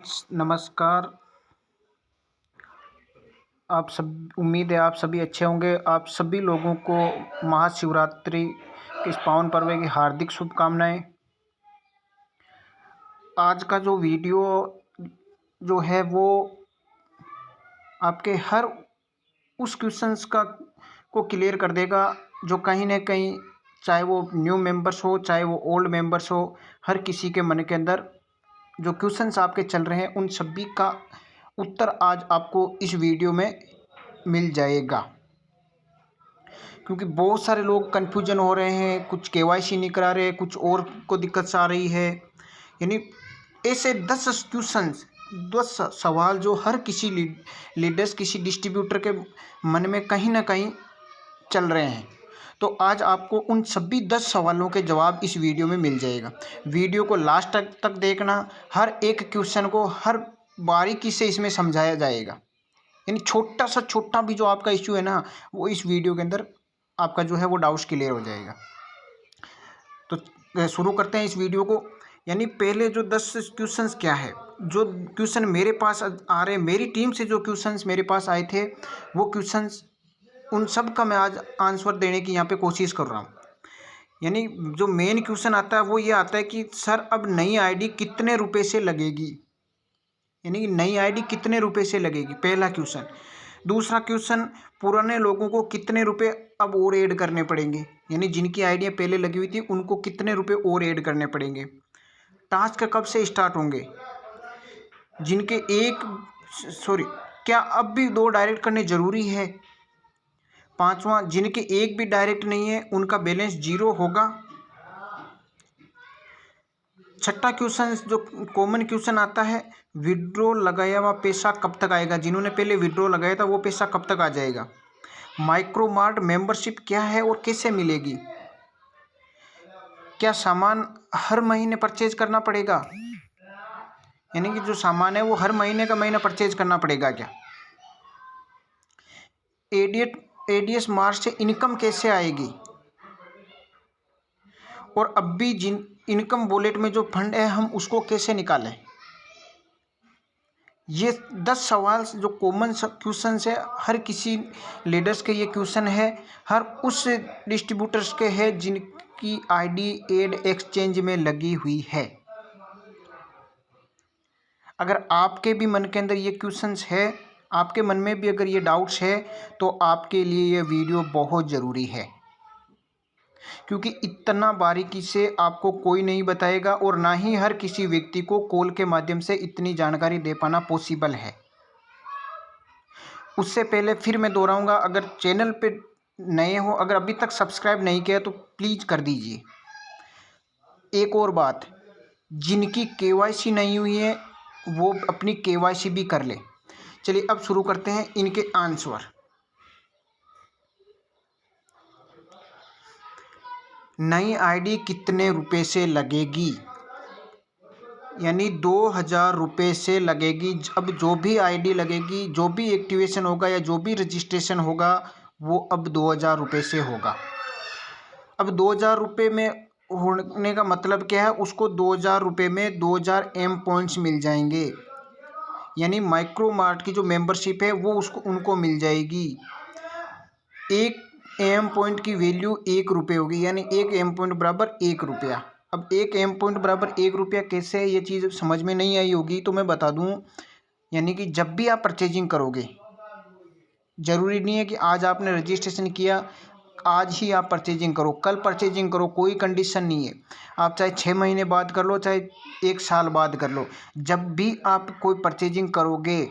नमस्कार। आप सब उम्मीद है आप सभी अच्छे होंगे। आप सभी लोगों को महाशिवरात्रि के इस पावन पर्व की हार्दिक शुभकामनाएं। आज का जो वीडियो जो है वो आपके हर उस क्वेश्चंस को क्लियर कर देगा जो कहीं ना कहीं, चाहे वो न्यू मेंबर्स हो चाहे वो ओल्ड मेंबर्स हो, हर किसी के मन के अंदर जो क्वेश्चंस आपके चल रहे हैं उन सभी का उत्तर आज आपको इस वीडियो में मिल जाएगा। क्योंकि बहुत सारे लोग कन्फ्यूजन हो रहे हैं, कुछ केवाईसी नहीं करा रहे, कुछ और को दिक्कत आ रही है। यानी ऐसे 10 क्वेश्चंस 10 सवाल जो हर किसी लीडर्स, किसी डिस्ट्रीब्यूटर के मन में कहीं ना कहीं चल रहे हैं। तो आज आपको उन सभी 10 सवालों के जवाब इस वीडियो में मिल जाएगा। वीडियो को लास्ट तक देखना। हर एक क्वेश्चन को हर बारीकी से इसमें समझाया जाएगा। यानी छोटा सा छोटा भी जो आपका इश्यू है ना, वो इस वीडियो के अंदर आपका जो है वो डाउट्स क्लियर हो जाएगा। तो शुरू करते हैं इस वीडियो को। यानी पहले जो 10 क्वेश्चंस क्या है, जो क्वेश्चन मेरे पास आ रहे हैं, मेरी टीम से जो क्वेश्चंस मेरे पास आए थे वो क्वेश्चंस, उन सब का मैं आज आंसर देने की यहाँ पे कोशिश कर रहा हूँ। यानी जो मेन क्वेश्चन आता है वो ये आता है कि सर अब नई आईडी कितने रुपए से लगेगी। यानी कि नई आईडी कितने रुपए से लगेगी, पहला क्वेश्चन। दूसरा क्वेश्चन, पुराने लोगों को कितने रुपए अब और ऐड करने पड़ेंगे। यानी जिनकी आईडियाँ पहले लगी हुई थी उनको कितने रुपए और ऐड करने पड़ेंगे। टास्क कब से स्टार्ट होंगे, जिनके क्या अब भी 2 डायरेक्ट करने ज़रूरी है। पांचवा, जिनके एक भी डायरेक्ट नहीं है उनका बैलेंस 0 होगा। छठा क्वेश्चन जो कॉमन क्वेश्चन आता है, विड्रॉ लगाया हुआ पैसा कब तक आएगा। जिन्होंने पहले विड्रॉ लगाया था वो पैसा कब तक आ जाएगा। माइक्रो मार्ट मेंबरशिप क्या है और कैसे मिलेगी। क्या सामान हर महीने परचेज करना पड़ेगा। यानी कि जो सामान है वो हर महीने का महीना परचेज करना पड़ेगा क्या। एडीएस मार्च से इनकम कैसे आएगी। और अब भी जिन इनकम वॉलेट में जो फंड है हम उसको कैसे निकालें। ये 10 सवाल जो कॉमन क्वेश्चन है, हर किसी लीडर्स के ये क्वेश्चन है, हर उस डिस्ट्रीब्यूटर्स के है जिनकी आईडी एड एक्सचेंज में लगी हुई है। अगर आपके भी मन के अंदर ये क्वेश्चंस है, आपके मन में भी अगर ये डाउट्स है, तो आपके लिए ये वीडियो बहुत ज़रूरी है। क्योंकि इतना बारीकी से आपको कोई नहीं बताएगा और ना ही हर किसी व्यक्ति को कॉल के माध्यम से इतनी जानकारी दे पाना पॉसिबल है। उससे पहले फिर मैं दोहराऊंगा, अगर चैनल पे नए हो, अगर अभी तक सब्सक्राइब नहीं किया तो प्लीज़ कर दीजिए। एक और बात, जिनकी केवाईसी नहीं हुई है वो अपनी केवाईसी भी कर ले। चलिए अब शुरू करते हैं इनके आंसर। नई आईडी कितने रुपए से लगेगी। यानी 2000 रुपये से लगेगी। अब जो भी आईडी लगेगी, जो भी एक्टिवेशन होगा या जो भी रजिस्ट्रेशन होगा वो अब 2000 रुपये से होगा। अब 2000 रुपये में होने का मतलब क्या है, उसको 2000 रुपये में 2000 एम पॉइंट्स मिल जाएंगे। यानी माइक्रो मार्ट की जो मेंबरशिप है वो उनको मिल जाएगी। एक एम पॉइंट की वैल्यू 1 रुपये होगी। यानी 1 एम पॉइंट बराबर 1 रुपया। अब 1 एम पॉइंट बराबर 1 रुपया कैसे है, ये चीज़ समझ में नहीं आई होगी तो मैं बता दूं। यानी कि जब भी आप परचेजिंग करोगे, ज़रूरी नहीं है कि आज आपने रजिस्ट्रेशन किया आज ही आप परचेजिंग करो, कल परचेजिंग करो, कोई कंडीशन नहीं है। आप चाहे 6 महीने बाद कर लो, चाहे 1 साल बाद कर लो। जब भी आप कोई परचेजिंग करोगे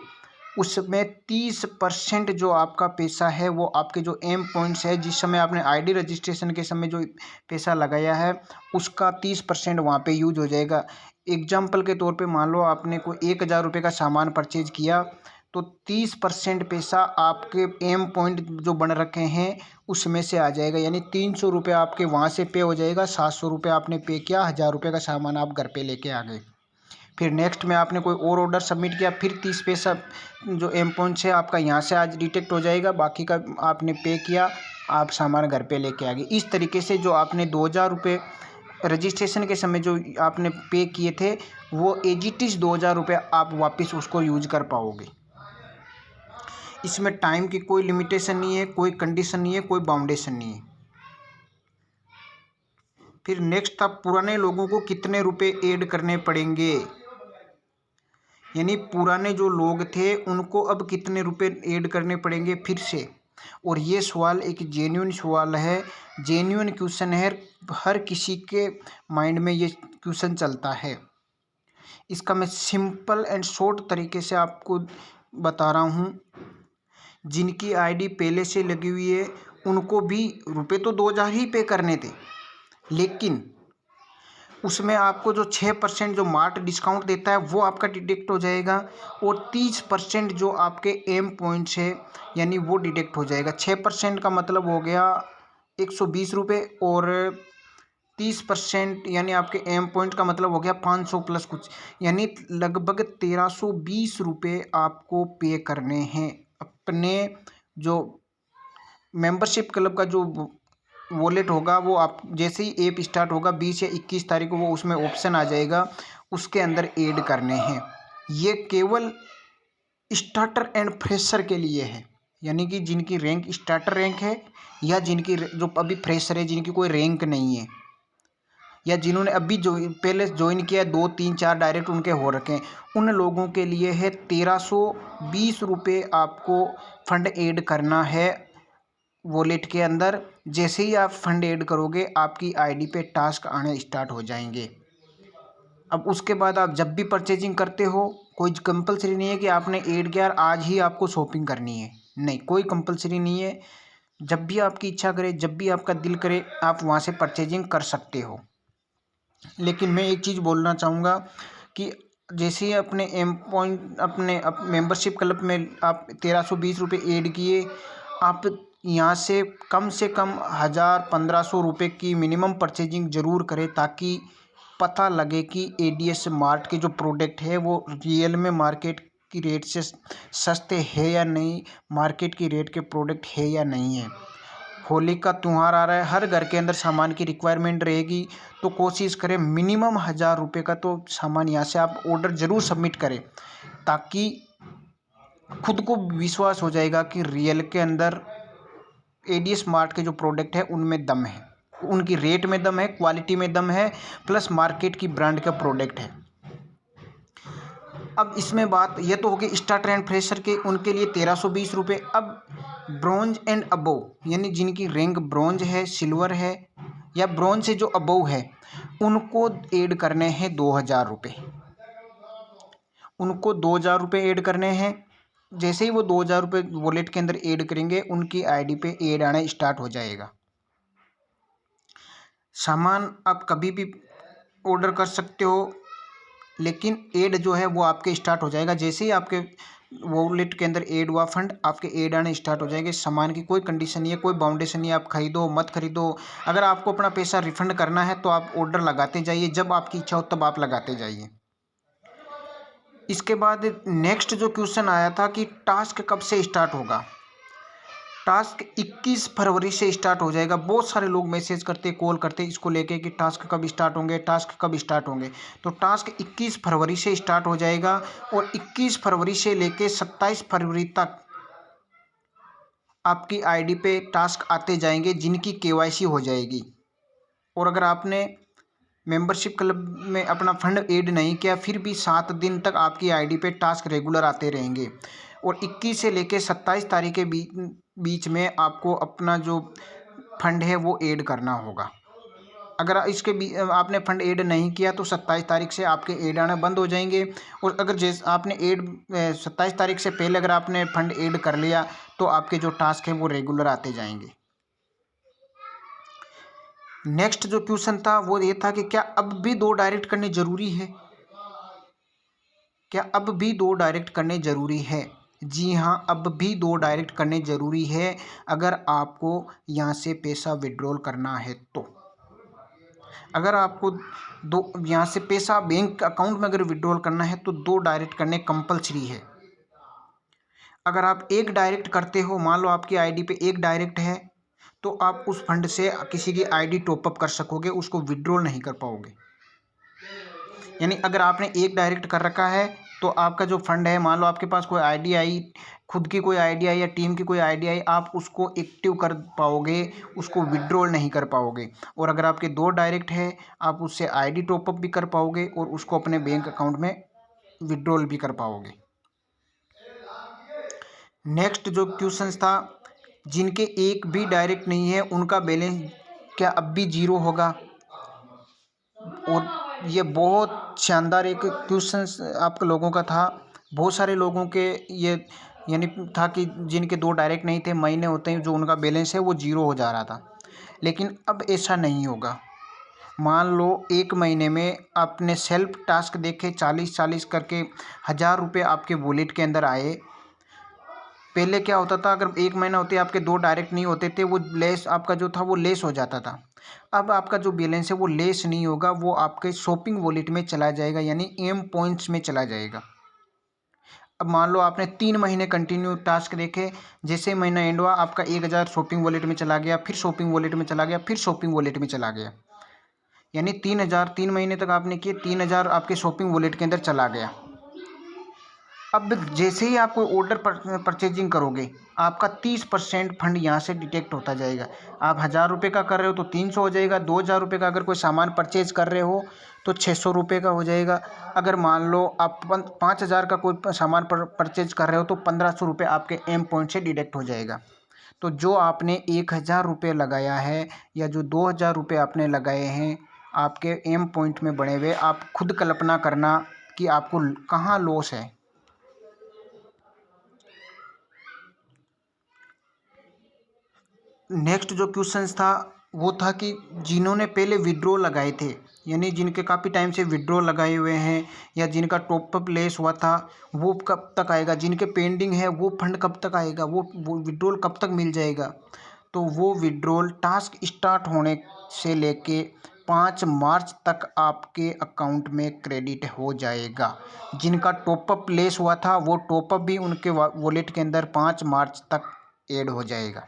उसमें 30% जो आपका पैसा है वो आपके जो एम पॉइंट्स है, जिस समय आपने आईडी रजिस्ट्रेशन के समय जो पैसा लगाया है उसका 30% वहाँ पे यूज हो जाएगा। एग्जाम्पल के तौर पे मान लो आपने कोई 1000 रुपये का सामान परचेज किया तो 30% पैसा आपके एम पॉइंट जो बन रखे हैं उसमें से आ जाएगा। यानी 300 रुपये आपके वहाँ से पे हो जाएगा। 700 रुपये आपने पे किया, 1000 रुपये का सामान आप घर पे लेके आ गए। फिर नेक्स्ट में आपने कोई और ऑर्डर सबमिट किया, फिर 30 पैसा जो एम पॉइंट्स है आपका यहाँ से आज डिटेक्ट हो जाएगा। बाकी का आपने पे किया, आप सामान घर पे लेके आ गए। इस तरीके से जो आपने 2000 रुपये रजिस्ट्रेशन के समय जो आपने पे किए थे वो एज इट इज़ 2000 रुपये आप वापस उसको यूज कर पाओगे। इसमें टाइम की कोई लिमिटेशन नहीं है, कोई कंडीशन नहीं है, कोई बाउंडेशन नहीं है। फिर नेक्स्ट था पुराने लोगों को कितने रुपए ऐड करने पड़ेंगे, यानी पुराने जो लोग थे उनको अब कितने रुपए ऐड करने पड़ेंगे फिर से। और ये सवाल एक जेन्युइन सवाल है, जेन्युइन क्वेश्चन है, हर किसी के माइंड में ये क्वेश्चन चलता है। इसका मैं सिंपल एंड शॉर्ट तरीके से आपको बता रहा हूँ। जिनकी आईडी पहले से लगी हुई है उनको भी रुपए तो 2000 ही पे करने थे, लेकिन उसमें आपको जो 6% जो मार्ट डिस्काउंट देता है वो आपका डिडक्ट हो जाएगा, और 30% जो आपके एम पॉइंट्स है यानी वो डिडक्ट हो जाएगा। 6% का मतलब हो गया 120 रुपये, और 30% यानी आपके एम पॉइंट का मतलब हो गया 500 प्लस कुछ, यानी लगभग 1320 रुपये आपको पे करने हैं। अपने जो मेंबरशिप क्लब का जो वॉलेट होगा वो आप जैसे ही ऐप स्टार्ट होगा 20 या 21 तारीख को वो उसमें ऑप्शन आ जाएगा, उसके अंदर ऐड करने हैं। ये केवल स्टार्टर एंड फ्रेशर के लिए है, यानी कि जिनकी रैंक स्टार्टर रैंक है, या जिनकी जो अभी फ्रेशर है, जिनकी कोई रैंक नहीं है, या जिन्होंने अभी जो पहले ज्वाइन किया 2 3 4 डायरेक्ट उनके हो रखे हैं, उन लोगों के लिए है 1320 रुपये आपको फंड ऐड करना है वॉलेट के अंदर। जैसे ही आप फंड ऐड करोगे आपकी आईडी पे टास्क आने स्टार्ट हो जाएंगे। अब उसके बाद आप जब भी परचेजिंग करते हो, कोई कंपलसरी नहीं है कि आपने ऐड किया आज ही आपको शॉपिंग करनी है, नहीं, कोई कंपलसरी नहीं है। जब भी आपकी इच्छा करे, जब भी आपका दिल करे, आप वहाँ से परचेजिंग कर सकते हो। लेकिन मैं एक चीज़ बोलना चाहूँगा कि जैसे ही अपने एम पॉइंट अपने मेंबरशिप क्लब में आप 1320 रुपये ऐड किए, आप यहाँ से कम 1000-1500 रुपये की मिनिमम परचेजिंग ज़रूर करें, ताकि पता लगे कि एडीएस मार्ट के जो प्रोडक्ट है वो रियल में मार्केट की रेट से सस्ते है या नहीं, मार्केट की रेट के प्रोडक्ट है या नहीं है। होली का त्यौहार आ रहा है, हर घर के अंदर सामान की रिक्वायरमेंट रहेगी, तो कोशिश करें मिनिमम 1000 रुपये का तो सामान यहाँ से आप ऑर्डर ज़रूर सबमिट करें, ताकि खुद को विश्वास हो जाएगा कि रियल के अंदर एडीएस मार्ट के जो प्रोडक्ट है उनमें दम है, उनकी रेट में दम है, क्वालिटी में दम है, प्लस मार्केट की ब्रांड का प्रोडक्ट है। अब इसमें बात ये तो होगी स्टार्टर एंड फ्रेशर के, उनके लिए 1320 रुपये। अब ब्रॉन्ज एंड अबव यानी जिनकी रैंक ब्रॉन्ज है, सिल्वर है, या ब्रॉन्ज से जो अबव है, उनको ऐड करने हैं 2000 रुपये। उनको 2000 रुपये ऐड करने हैं। जैसे ही वो 2000 रुपये वॉलेट के अंदर ऐड करेंगे, उनकी आईडी पे ऐड आना स्टार्ट हो जाएगा। सामान आप कभी भी ऑर्डर कर सकते हो, लेकिन ऐड जो है वो आपके स्टार्ट हो जाएगा। जैसे ही आपके वॉलेट के अंदर ऐड हुआ फंड, आपके ऐड आने स्टार्ट हो जाएंगे। सामान की कोई कंडीशन नहीं है, कोई बाउंडेशन नहीं है, आप खरीदो मत खरीदो। अगर आपको अपना पैसा रिफंड करना है तो आप ऑर्डर लगाते जाइए, जब आपकी इच्छा हो तब आप लगाते जाइए। इसके बाद नेक्स्ट जो क्वेश्चन आया था कि टास्क कब से स्टार्ट होगा। टास्क 21 फरवरी से स्टार्ट हो जाएगा। बहुत सारे लोग मैसेज करते, कॉल करते इसको लेके कि टास्क कब स्टार्ट होंगे, टास्क कब स्टार्ट होंगे। तो टास्क 21 फरवरी से स्टार्ट हो जाएगा, और 21 फरवरी से लेके 27 फरवरी तक आपकी आईडी पे टास्क आते जाएंगे, जिनकी केवाईसी हो जाएगी। और अगर आपने मेंबरशिप क्लब में अपना फंड ऐड नहीं किया, फिर भी 7 दिन तक आपकी आईडी पे टास्क रेगुलर आते रहेंगे। और 21 से लेकर 27 तारीख के बीच में आपको अपना जो फंड है वो ऐड करना होगा। अगर इसके आपने फंड ऐड नहीं किया तो 27 तारीख से आपके ऐड आना बंद हो जाएंगे। और अगर जैसे आपने 27 तारीख से पहले अगर आपने फंड ऐड कर लिया तो आपके जो टास्क है वो रेगुलर आते जाएंगे। नेक्स्ट जो क्वेश्चन था वो ये था कि क्या अब भी 2 डायरेक्ट करने ज़रूरी है। क्या अब भी 2 डायरेक्ट करने ज़रूरी है? जी हाँ, अब भी 2 डायरेक्ट करने ज़रूरी है, अगर आपको यहाँ से पैसा विड्रॉल करना है तो। अगर आपको यहाँ से पैसा बैंक अकाउंट में अगर विड्रॉल करना है तो 2 डायरेक्ट करने कंपलसरी है। अगर आप 1 डायरेक्ट करते हो, मान लो आपकी आईडी पे 1 डायरेक्ट है, तो आप उस फंड से किसी की आईडी टॉपअप कर सकोगे, उसको विड्रॉल नहीं कर पाओगे। यानी अगर आपने एक डायरेक्ट कर रखा है तो आपका जो फंड है, मान लो आपके पास कोई आईडी आई, खुद की कोई आईडी आई या टीम की कोई आईडी आई, आप उसको एक्टिव कर पाओगे, उसको विड्रॉल नहीं कर पाओगे। और अगर आपके दो डायरेक्ट है, आप उससे आईडी टॉपअप भी कर पाओगे और उसको अपने बैंक अकाउंट में विड्रॉल भी कर पाओगे। नेक्स्ट जो क्वेश्चन था, जिनके एक भी डायरेक्ट नहीं है उनका बैलेंस क्या अब भी जीरो होगा? और ये बहुत शानदार एक क्वेश्चन आप लोगों का था। बहुत सारे लोगों के ये यानी था कि जिनके दो डायरेक्ट नहीं थे, महीने होते हैं जो उनका बैलेंस है वो जीरो हो जा रहा था। लेकिन अब ऐसा नहीं होगा। मान लो एक महीने में आपने सेल्फ टास्क देखे 40-40 करके 1000 रुपये आपके वॉलेट के अंदर आए। पहले क्या होता था, अगर एक महीना होते आपके दो डायरेक्ट नहीं होते थे, वो लेस आपका जो था वो लेस हो जाता था। अब आपका जो बैलेंस है वो लेस नहीं होगा, वो आपके शॉपिंग वॉलेट में चला जाएगा, यानी एम पॉइंट्स में चला जाएगा। अब मान लो आपने 3 महीने कंटिन्यू टास्क देखे, जैसे महीना एंड हुआ आपका 1000 शॉपिंग वॉलेट में चला गया, फिर शॉपिंग वॉलेट में चला गया, फिर शॉपिंग वॉलेट में चला गया, यानी 3000 3 महीने तक आपने किए, 3000 आपके शॉपिंग वॉलेट के अंदर चला गया। अब जैसे ही आप कोई ऑर्डर परचेजिंग करोगे, आपका 30% फंड यहाँ से डिटेक्ट होता जाएगा। आप 1000 रुपये का कर रहे हो तो 300 हो जाएगा। 2000 रुपये का अगर कोई सामान परचेज कर रहे हो तो 600 रुपये का हो जाएगा। अगर मान लो आप 5000 का कोई सामान परचेज कर रहे हो तो 1500 रुपये आपके एम पॉइंट से डिडक्ट हो जाएगा। तो जो आपने 1000 रुपये लगाया है या जो 2000 रुपये आपने लगाए हैं आपके एम पॉइंट में बने हुए, आप खुद कल्पना करना कि आपको कहाँ लॉस है। नेक्स्ट जो क्वेश्चन था वो था कि जिन्होंने पहले विड्रॉ लगाए थे, यानी जिनके काफ़ी टाइम से विड्रॉ लगाए हुए हैं या जिनका टॉपअप लेस हुआ था, वो कब तक आएगा? जिनके पेंडिंग है वो फंड कब तक आएगा? वो विड्रॉल कब तक मिल जाएगा? तो वो विड्रॉल टास्क स्टार्ट होने से लेके 5 मार्च तक आपके अकाउंट में क्रेडिट हो जाएगा। जिनका टॉपअप लेस हुआ था वो टॉपअप भी उनके वॉलेट के अंदर 5 मार्च तक ऐड हो जाएगा।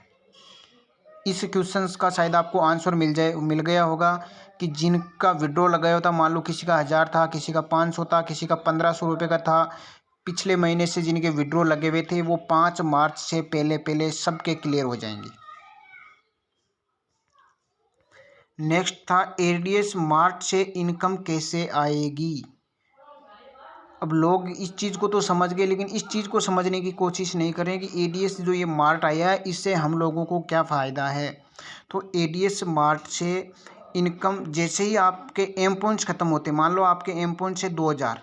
इस क्वेश्चंस का शायद आपको आंसर मिल गया होगा कि जिनका विड्रॉ लगाया होता, मान लो किसी का 1000 था, किसी का 500 था, किसी का 1500 रुपये का था, पिछले महीने से जिनके विड्रॉ लगे हुए थे वो 5 मार्च से पहले पहले सबके क्लियर हो जाएंगे। नेक्स्ट था एडीएस मार्ट से इनकम कैसे आएगी? अब लोग इस चीज़ को तो समझ गए, लेकिन इस चीज़ को समझने की कोशिश नहीं करें कि एडीएस जो ये मार्ट आया है इससे हम लोगों को क्या फ़ायदा है। तो एडीएस मार्ट से इनकम, जैसे ही आपके एम पॉइंट्स ख़त्म होते, मान लो आपके एम पॉइंट से 2000,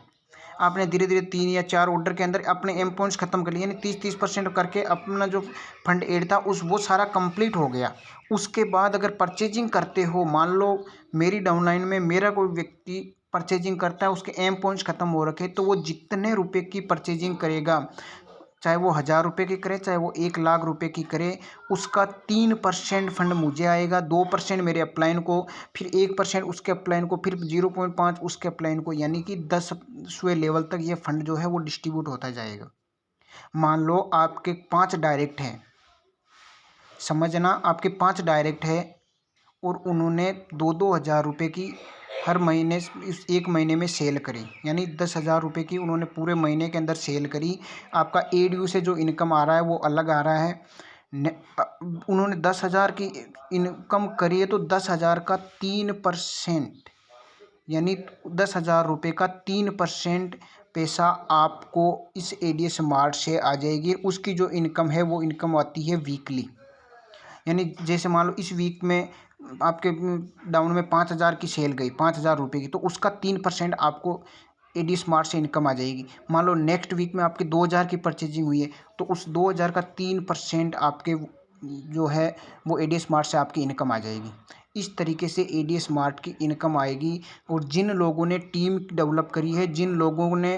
आपने धीरे धीरे 3 या 4 ऑर्डर के अंदर अपने एम पॉइंट्स ख़त्म कर लिए, यानी 30% करके अपना जो फंड ऐड था वो सारा कंप्लीट हो गया। उसके बाद अगर परचेजिंग करते हो, मान लो मेरी डाउनलाइन में मेरा कोई व्यक्ति परचेजिंग करता है, उसके एम पॉइंट्स ख़त्म हो रखे, तो वो जितने रुपए की परचेजिंग करेगा, चाहे वो 1000 रुपये की करे, चाहे वो 1,00,000 रुपये की करे, उसका 3% फंड मुझे आएगा, 2% मेरे अपलाइन को, फिर 1% उसके अपलाइन को, फिर 0.5 उसके अपलाइन को, यानी कि 10वें लेवल तक ये फंड जो है वो डिस्ट्रीब्यूट होता जाएगा। मान लो आपके 5 डायरेक्ट हैं, समझना, आपके 5 डायरेक्ट है और उन्होंने 2-2 हज़ार रुपये की हर महीने इस एक महीने में सेल करी, यानी 10,000 रुपये की उन्होंने पूरे महीने के अंदर सेल करी। आपका एडीयू से जो इनकम आ रहा है वो अलग आ रहा है। उन्होंने 10,000 की इनकम करी है तो 10,000 का 3%, यानी 10,000 रुपये का 3% पैसा आपको इस एडीएस मार्ट से आ जाएगी। उसकी जो इनकम है वो इनकम आती है वीकली, यानी जैसे मान लो इस वीक में आपके डाउन में 5,000 की सेल गई, 5,000 रुपये की, तो उसका 3% आपको एडी स्मार्ट से इनकम आ जाएगी। मान लो नेक्स्ट वीक में आपके 2,000 की परचेजिंग हुई है तो उस 2,000 का 3% आपके जो है वो एडी स्मार्ट से आपकी इनकम आ जाएगी। इस तरीके से एडी स्मार्ट की इनकम आएगी। और जिन लोगों ने टीम डेवलप करी है, जिन लोगों ने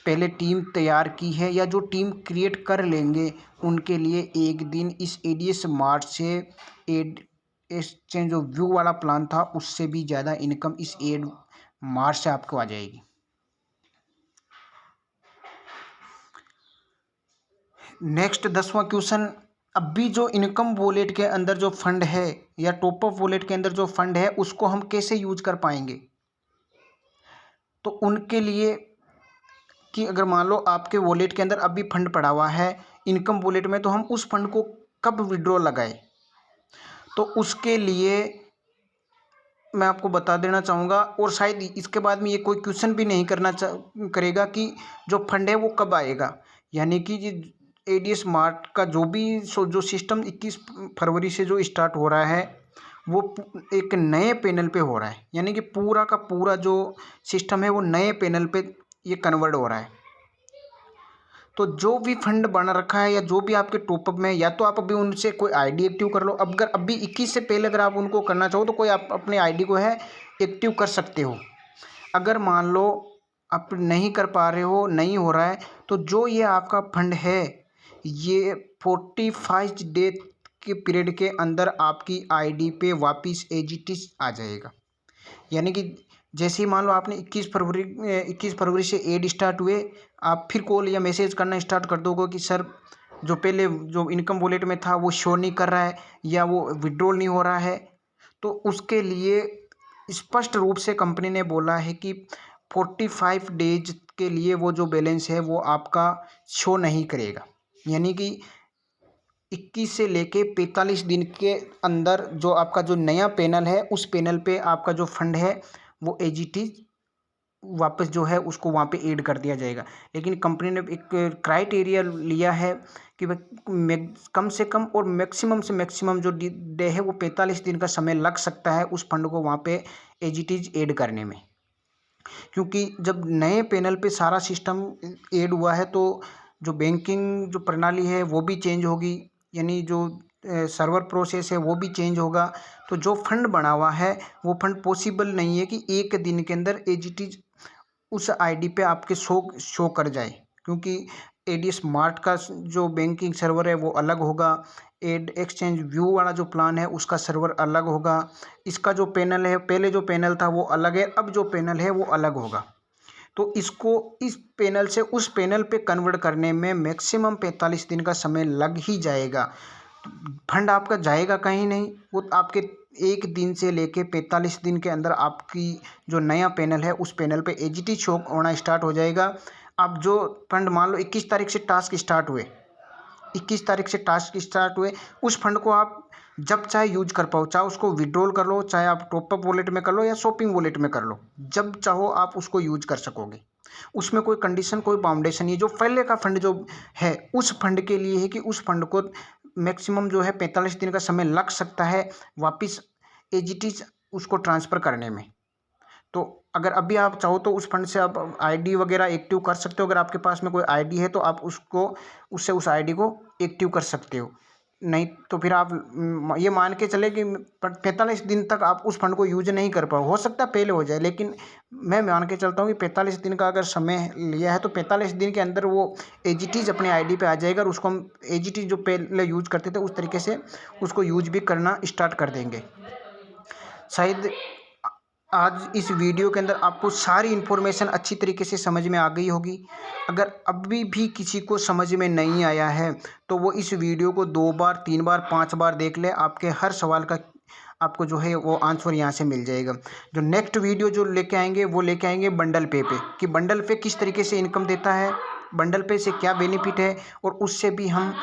पहले टीम तैयार की है या जो टीम क्रिएट कर लेंगे, उनके लिए एक दिन इस एडीएस मार्ट से एड एक्सचेंज जो व्यू वाला प्लान था उससे भी ज़्यादा इनकम इस एड मार्च से आपको आ जाएगी। नेक्स्ट 10वां क्वेश्चन, अभी जो इनकम वॉलेट के अंदर जो फंड है या टॉपअप वॉलेट के अंदर जो फंड है उसको हम कैसे यूज कर पाएंगे? तो उनके लिए कि अगर मान लो आपके वॉलेट के अंदर अभी फंड पड़ा हुआ है इनकम वॉलेट में, तो हम उस फंड को कब विड्रॉ लगाए, तो उसके लिए मैं आपको बता देना चाहूँगा। और शायद इसके बाद में ये कोई क्वेश्चन भी नहीं करेगा कि जो फंड है वो कब आएगा। यानी कि एडीएस मार्ट का जो सिस्टम 21 फरवरी से जो स्टार्ट हो रहा है वो एक नए पैनल पे हो रहा है। यानी कि पूरा का पूरा जो सिस्टम है वो नए पैनल पे ये कन्वर्ट हो रहा है। तो जो भी फंड बना रखा है या जो भी आपके टॉपअप में, या तो आप अभी उनसे कोई आईडी एक्टिव कर लो। अब अगर अभी 21 से पहले अगर आप उनको करना चाहो तो कोई आप अपने आईडी को है एक्टिव कर सकते हो। अगर मान लो आप नहीं कर पा रहे हो, नहीं हो रहा है, तो जो ये आपका फंड है ये 45 डे के पीरियड के अंदर आपकी आईडी पे वापस एजिटिस आ जाएगा। यानी कि जैसे ही मान लो आपने 21 फरवरी से एड स्टार्ट हुए, आप फिर कॉल या मैसेज करना स्टार्ट कर दोगे कि सर जो पहले जो इनकम वॉलेट में था वो शो नहीं कर रहा है या वो विड्रॉल नहीं हो रहा है, तो उसके लिए स्पष्ट रूप से कंपनी ने बोला है कि 45 डेज के लिए वो जो बैलेंस है वो आपका शो नहीं करेगा। यानी कि 21 से लेके 45 दिन के अंदर जो आपका जो नया पैनल है उस पैनल पे आपका जो फंड है वो एजिटी वापस जो है उसको वहाँ पे ऐड कर दिया जाएगा। लेकिन कंपनी ने एक क्राइटेरिया लिया है कि कम से कम और मैक्सिमम से मैक्सिमम जो डे है वो 45 दिन का समय लग सकता है उस फंड को वहाँ पे एजिटीज ऐड करने में। क्योंकि जब नए पैनल पे सारा सिस्टम ऐड हुआ है तो जो बैंकिंग जो प्रणाली है वो भी चेंज होगी, यानी जो सर्वर प्रोसेस है वो भी चेंज होगा। तो जो फंड बना हुआ है वो फंड पॉसिबल नहीं है कि एक दिन के अंदर एजिटीज उस आईडी पे आपके शो कर जाए, क्योंकि एडीएस मार्ट का जो बैंकिंग सर्वर है वो अलग होगा, एड एक्सचेंज व्यू वाला जो प्लान है उसका सर्वर अलग होगा, इसका जो पैनल है पहले जो पैनल था वो अलग है, अब जो पैनल है वो अलग होगा। तो इसको इस पैनल से उस पैनल पे कन्वर्ट करने में मैक्सिमम 45 दिन का समय लग ही जाएगा। फंड आपका जाएगा कहीं नहीं, वो आपके एक दिन से लेके 45 दिन के अंदर आपकी जो नया पैनल है उस पैनल पे एजिटी शो होना स्टार्ट हो जाएगा। अब जो फंड मान लो 21 तारीख से टास्क स्टार्ट हुए, 21 तारीख से टास्क स्टार्ट हुए, उस फंड को आप जब चाहे यूज कर पाओ, चाहे उसको विड्रॉल कर लो, चाहे आप टॉपअप वॉलेट में कर लो या शॉपिंग वॉलेट में कर लो, जब चाहो आप उसको यूज कर सकोगे। उसमें कोई कंडीशन कोई बाउंडेशन नहीं। जो पहले का फंड जो है उस फंड के लिए है कि उस फंड को मैक्सिमम जो है 45 दिन का समय लग सकता है वापस एजिटीज उसको ट्रांसफ़र करने में। तो अगर अभी आप चाहो तो उस फंड से आप आईडी वगैरह एक्टिव कर सकते हो। अगर आपके पास में कोई आईडी है तो आप उससे उस आईडी को एक्टिव कर सकते हो। नहीं तो फिर आप ये मान के चले कि 45 दिन तक आप उस फंड को यूज नहीं कर पाओ। हो सकता है पहले हो जाए, लेकिन मैं मान के चलता हूँ कि 45 दिन का अगर समय लिया है तो 45 दिन के अंदर वो एजिटीज अपने आईडी पे आ जाएगा और उसको हम एजिटीज जो पहले यूज करते थे उस तरीके से उसको यूज भी करना स्टार्ट कर देंगे। शायद आज इस वीडियो के अंदर आपको सारी इन्फॉर्मेशन अच्छी तरीके से समझ में आ गई होगी। अगर अभी भी किसी को समझ में नहीं आया है तो वो इस वीडियो को 2 बार 3 बार 5 बार देख ले, आपके हर सवाल का आपको जो है वो आंसर यहाँ से मिल जाएगा। जो नेक्स्ट वीडियो जो लेके आएंगे वो लेके आएंगे बंडल पे कि बंडल पे किस तरीके से इनकम देता है, बंडल पे से क्या बेनिफिट है और उससे भी हम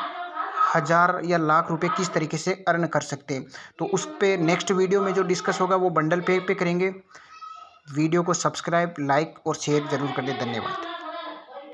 1000 या लाख रुपए किस तरीके से अर्न कर सकते हैं। तो उस पे नेक्स्ट वीडियो में जो डिस्कस होगा वो बंडल पे करेंगे। वीडियो को सब्सक्राइब, लाइक और शेयर ज़रूर कर दें। धन्यवाद।